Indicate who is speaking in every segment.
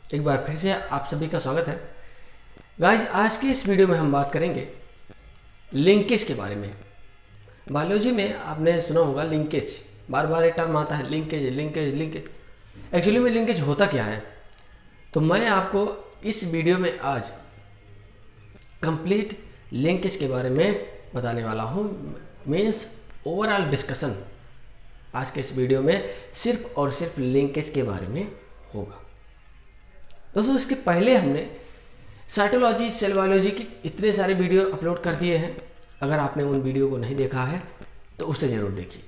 Speaker 1: एक बार फिर से आप सभी का स्वागत है। गाइज, आज की इस वीडियो में हम बात करेंगे लिंकेज के बारे में। बायोलॉजी में आपने सुना होगा लिंकेज, बार बार ये टर्म आता है, लिंकेज लिंकेज लिंकेज। एक्चुअली में लिंकेज होता क्या है, तो मैं आपको इस वीडियो में आज कंप्लीट लिंकेज के बारे में बताने वाला हूँ। मीन्स ओवरऑल डिस्कशन आज के इस वीडियो में सिर्फ और सिर्फ लिंकेज के बारे में होगा। दोस्तों, इसके पहले हमने साइटोलॉजी, सेल बायोलॉजी की इतने सारे वीडियो अपलोड कर दिए हैं। अगर आपने उन वीडियो को नहीं देखा है तो उसे ज़रूर देखिए।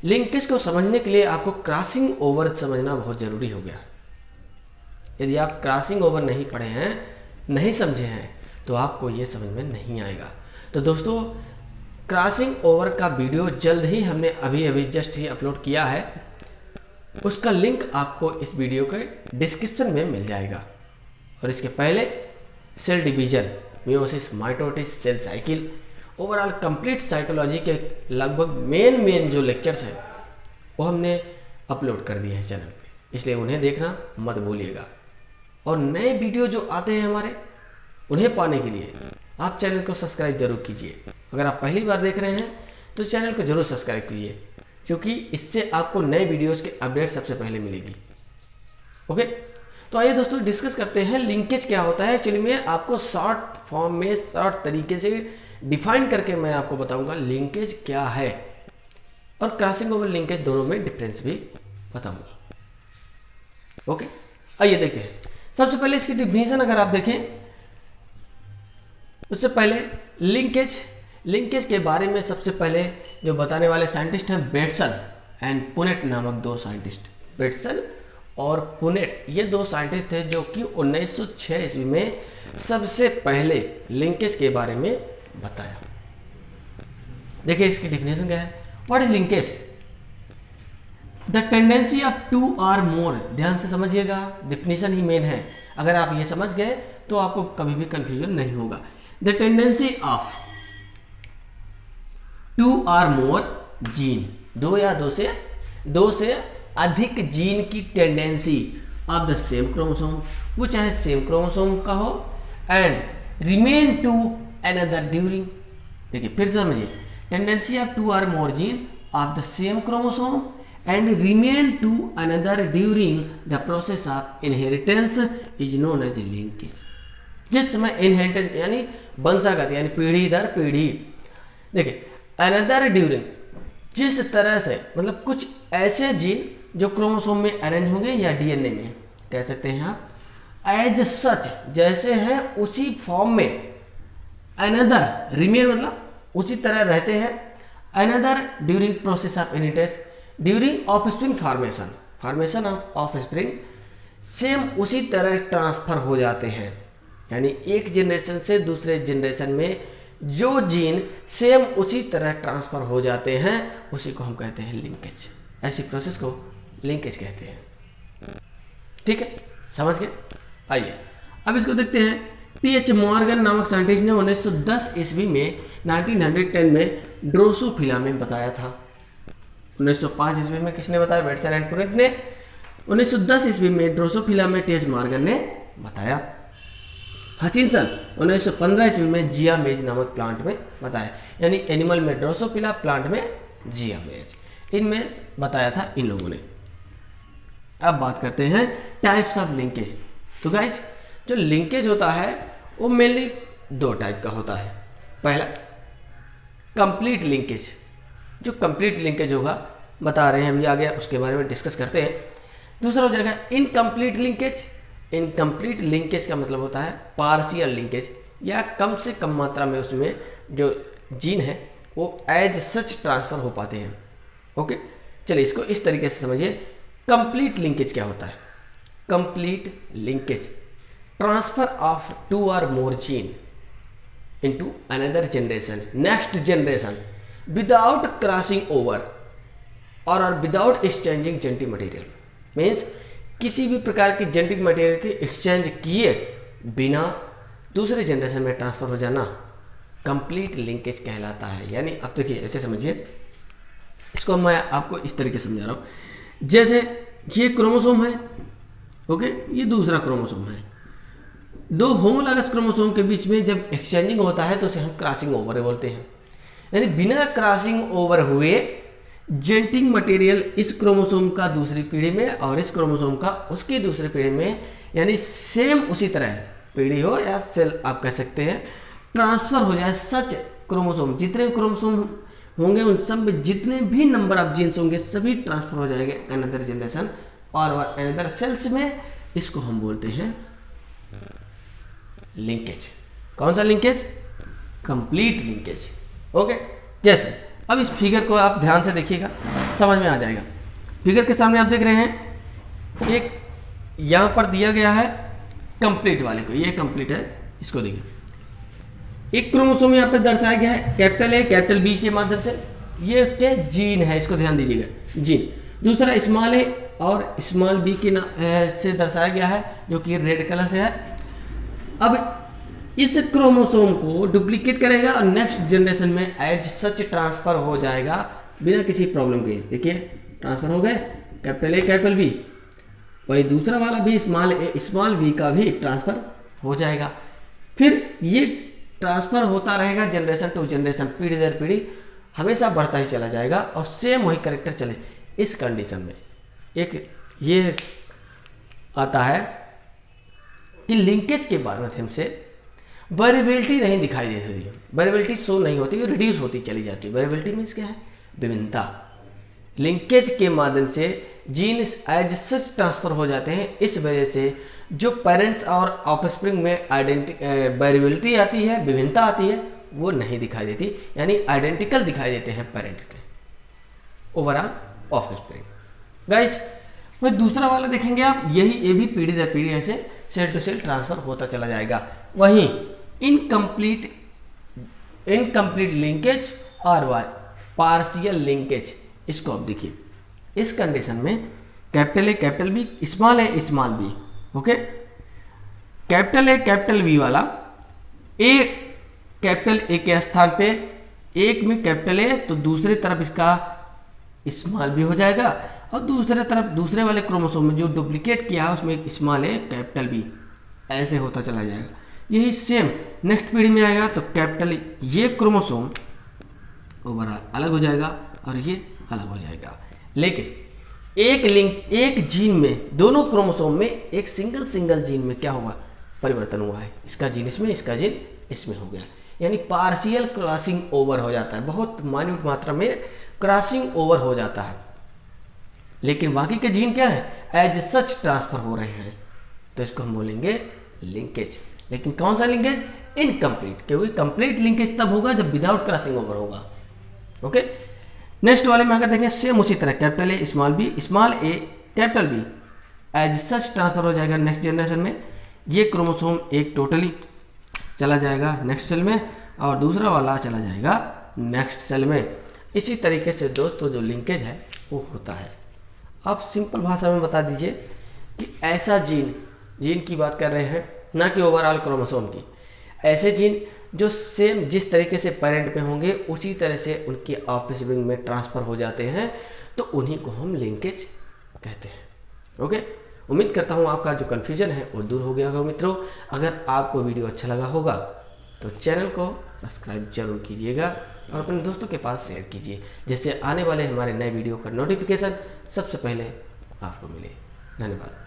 Speaker 1: लिंकेज को समझने के लिए आपको क्रॉसिंग ओवर समझना बहुत ज़रूरी हो गया। यदि आप क्रॉसिंग ओवर नहीं पढ़े हैं, नहीं समझे हैं, तो आपको ये समझ में नहीं आएगा। तो दोस्तों, क्रॉसिंग ओवर का वीडियो जल्द ही हमने अभी जस्ट ही अपलोड किया है। उसका लिंक आपको इस वीडियो के डिस्क्रिप्शन में मिल जाएगा। और इसके पहले cell division, meiosis, mitosis, cell cycle, overall complete cytology के लगभग मेन जो लेक्चर्स हैं वो हमने अपलोड कर दिए हैं चैनल पे, इसलिए उन्हें देखना मत भूलिएगा। और नए वीडियो जो आते हैं हमारे, उन्हें पाने के लिए आप चैनल को सब्सक्राइब जरूर कीजिए। अगर आप पहली बार देख रहे हैं तो चैनल को जरूर सब्सक्राइब कीजिए, क्योंकि इससे आपको नए वीडियोस के अपडेट सबसे पहले मिलेगी। ओके, तो आइए दोस्तों डिस्कस करते हैं लिंकेज क्या होता है। एक्चुअली में आपको शॉर्ट फॉर्म में, शॉर्ट तरीके से डिफाइन करके मैं आपको बताऊंगा लिंकेज क्या है, और क्रॉसिंग ओवर लिंकेज दोनों में डिफरेंस भी बताऊंगा। ओके, आइए देखते हैं। सबसे पहले इसकी डिफिनेशन अगर आप देखें, उससे पहले लिंकेज के बारे में सबसे पहले जो बताने वाले साइंटिस्ट हैं बेटसन एंड पुनेट नामक दो साइंटिस्ट। बेटसन और पुनेट, ये दो साइंटिस्ट थे जो कि 1906 ईस्वी में सबसे पहले लिंकेज के बारे में बताया। देखिए इसकी डिफिनेशन क्या है। What is linkage? The tendency of two or more. ध्यान से समझिएगा, डिफिनेशन ही मेन है। अगर आप ये समझ गए तो आपको कभी भी कंफ्यूजन नहीं होगा। The tendency of two or more gene, दो से अधिक जीन की tendency of the same chromosome, वो चाहे सेम क्रोमोसोम का हो, and remain to another during. देखिए फिर से समझिए, tendency of two or more gene of the same chromosome and remain to another during the process of inheritance is known as linkage. जिस समय इनहेरिटेंस यानी वंशागत, यानी पीढ़ी दर पीढ़ी, देखिए अनदर ड्यूरिंग, जिस तरह से मतलब कुछ ऐसे जीन जो क्रोमोसोम में अरेंज होंगे या डीएनए में, कह सकते हैं आप, एज सच, जैसे हैं उसी फॉर्म में, अनदर रिमेन मतलब उसी तरह रहते हैं, another during process of inheritance, during offspring formation of offspring, same उसी तरह ट्रांसफर हो जाते हैं। यानी एक जनरेशन से दूसरे जनरेशन में जो जीन सेम उसी तरह ट्रांसफर हो जाते हैं, उसी को हम कहते हैं लिंकेज। ऐसी प्रोसेस को लिंकेज कहते हैं। ठीक है, समझ गए? आइए अब इसको देखते हैं। टी.एच. मॉर्गन नामक साइंटिस्ट ने 1910 ईस्वी में 1910 में ड्रोसोफिला में बताया था। 1905 ईस्वी में किसने बताया? बेटसन एंड पुनेट ने। 1910 ईस्वी में ड्रोसोफिला में टी.एच. मॉर्गन ने बताया। हचिनसन 1915 ईस्वी में जिया मेज नामक प्लांट में बताया। यानी एनिमल में ड्रोसोफिला, प्लांट में जिया मेज, इनमें बताया था इन लोगों ने। अब बात करते हैं टाइप्स ऑफ लिंकेज। तो गाइस, जो लिंकेज होता है वो मेनली दो टाइप का होता है। पहला कंप्लीट लिंकेज, जो कंप्लीट लिंकेज होगा बता रहे हैं अभी आगे, उसके बारे में डिस्कस करते हैं। दूसरा हो जाएगा इनकम्प्लीट लिंकेज। इनकम्प्लीट लिंकेज का मतलब होता है पार्शियल लिंकेज, या कम से कम मात्रा में उसमें जो जीन है वो एज सच ट्रांसफर हो पाते हैं। ओके, चलिए इसको इस तरीके से समझिए। कंप्लीट लिंकेज क्या होता है? Complete linkage, transfer of two or more gene into another generation, next generation, without crossing over और without exchanging genetic material. Means किसी भी प्रकार की जेनेटिक मटेरियल के एक्सचेंज किए बिना दूसरे जनरेशन में ट्रांसफर हो जाना कंप्लीट लिंकेज कहलाता है। यानी अब देखिए ऐसे समझिए, इसको मैं आपको इस तरीके से समझा रहा हूँ। जैसे ये क्रोमोसोम है, ओके, ये दूसरा क्रोमोसोम है। दो होमोलॉगस क्रोमोसोम के बीच में जब एक्सचेंजिंग होता है तो उसे हम क्रॉसिंग ओवर बोलते हैं। यानी बिना क्रॉसिंग ओवर हुए जेनेटिक मटेरियल इस क्रोमोसोम का दूसरी पीढ़ी में और इस क्रोमोसोम का उसकी दूसरी पीढ़ी में, यानी सेम उसी तरह पीढ़ी हो या सेल आप कह सकते हैं, ट्रांसफर हो जाए। सच क्रोमोसोम, जितने क्रोमोसोम होंगे उन सब में जितने भी नंबर ऑफ जीन्स होंगे सभी ट्रांसफर हो जाएंगे अनदर जनरेशन और अनदर सेल्स में। इसको हम बोलते हैं लिंकेज। कौन सा लिंकेज? Complete linkage. ओके, जैसे अब इस फिगर को आप ध्यान से देखिएगा, समझ में आ जाएगा। फिगर के सामने आप देख रहे हैं, एक यहां पर दिया गया है कंप्लीट वाले को, ये कंप्लीट है, इसको देखिए। एक क्रोमोसोम यहाँ पे दर्शाया गया है कैपिटल ए कैपिटल बी के माध्यम से, ये उसके जीन है, इसको ध्यान दीजिएगा, जीन। दूसरा स्मॉल ए और स्मॉल बी के से दर्शाया गया है, जो कि रेड कलर से है। अब इस क्रोमोसोम को डुप्लीकेट करेगा और नेक्स्ट जनरेशन में एज सच ट्रांसफर हो जाएगा बिना किसी प्रॉब्लम के। देखिए ट्रांसफर हो गए, कैपिटल ए कैपिटल बी। वही दूसरा वाला भी स्मॉल ए स्मॉल बी का भी ट्रांसफर हो जाएगा। फिर ये ट्रांसफर होता रहेगा जनरेशन टू जनरेशन, पीढ़ी दर पीढ़ी हमेशा बढ़ता ही चला जाएगा और सेम वही करेक्टर चले। इस कंडीशन में एक ये आता है कि लिंकेज के माध्यम से वेरिएबिलिटी नहीं दिखाई देती है, वेरिएबिलिटी शो नहीं होती, रिड्यूस होती चली जाती है। वेरिएबिलिटी मीन्स क्या है? विभिन्नता। लिंकेज के माध्यम से जीन एज सच ट्रांसफर हो जाते हैं। इस वजह से जो पेरेंट्स और ऑफस्प्रिंग में वेरिएबिलिटी आती है, विभिन्नता आती है, वो नहीं दिखाई देती, यानी आइडेंटिकल दिखाई देते हैं पेरेंट के ओवरऑल ऑफस्प्रिंग। गाइस वही दूसरा वाला देखेंगे आप, यही ये भी पीढ़ी दर पीढ़ी ऐसे सेल टू सेल ट्रांसफर होता चला जाएगा। वहीं इनकम्प्लीट लिंकेज और पार्शियल लिंकेज, इसको आप देखिए। इस कंडीशन में capital A capital B, small a small b, okay. Capital A capital B वाला ए कैपिटल ए के स्थान पे एक में कैपिटल ए तो दूसरे तरफ इसका स्मॉल बी हो जाएगा और दूसरे तरफ दूसरे वाले क्रोमोसोम में जो डुप्लीकेट किया है उसमें स्मॉल ए कैपिटल बी, ऐसे होता चला जाएगा। यही सेम नेक्स्ट पीढ़ी में आएगा तो कैपिटल ये क्रोमोसोम ओवरऑल अलग हो जाएगा और ये अलग हो जाएगा। लेकिन एक जीन में, दोनों क्रोमोसोम में एक सिंगल जीन में क्या हुआ? परिवर्तन हुआ है। इसका जीन इसमें, इसका जीन इसमें हो गया, यानी पार्शियल क्रॉसिंग ओवर हो जाता है। बहुत माइन्यूट मात्रा में क्रॉसिंग ओवर हो जाता है, लेकिन बाकी के जीन क्या है? एज सच ट्रांसफर हो रहे हैं, तो इसको हम बोलेंगे लिंकेज। लेकिन कौन सा लिंकेज? इनकम्प्लीट, क्योंकि कंप्लीट लिंकेज तब होगा जब विदाउट क्रॉसिंग ओवर होगा। ओके, नेक्स्ट वाले में अगर देखें सेम उसी तरह capital A small a capital B as such transfer हो जाएगा नेक्स्ट जनरेशन में। ये क्रोमोसोम एक टोटली चला जाएगा नेक्स्ट सेल में और दूसरा वाला चला जाएगा नेक्स्ट सेल में। इसी तरीके से दोस्तों जो लिंकेज है वो होता है। आप सिंपल भाषा में बता दीजिए कि ऐसा जीन की बात कर रहे हैं, ना कि ओवरऑल क्रोमोसोम की। ऐसे जीन जो सेम जिस तरीके से पेरेंट में होंगे उसी तरह से उनके ऑफस्प्रिंग में ट्रांसफर हो जाते हैं, तो उन्हीं को हम लिंकेज कहते हैं। ओके, उम्मीद करता हूँ आपका जो कन्फ्यूजन है वो दूर हो गया होगा मित्रों। अगर आपको वीडियो अच्छा लगा होगा तो चैनल को सब्सक्राइब जरूर कीजिएगा और अपने दोस्तों के पास शेयर कीजिए, जिससे आने वाले हमारे नए वीडियो का नोटिफिकेशन सबसे पहले आपको मिले। धन्यवाद।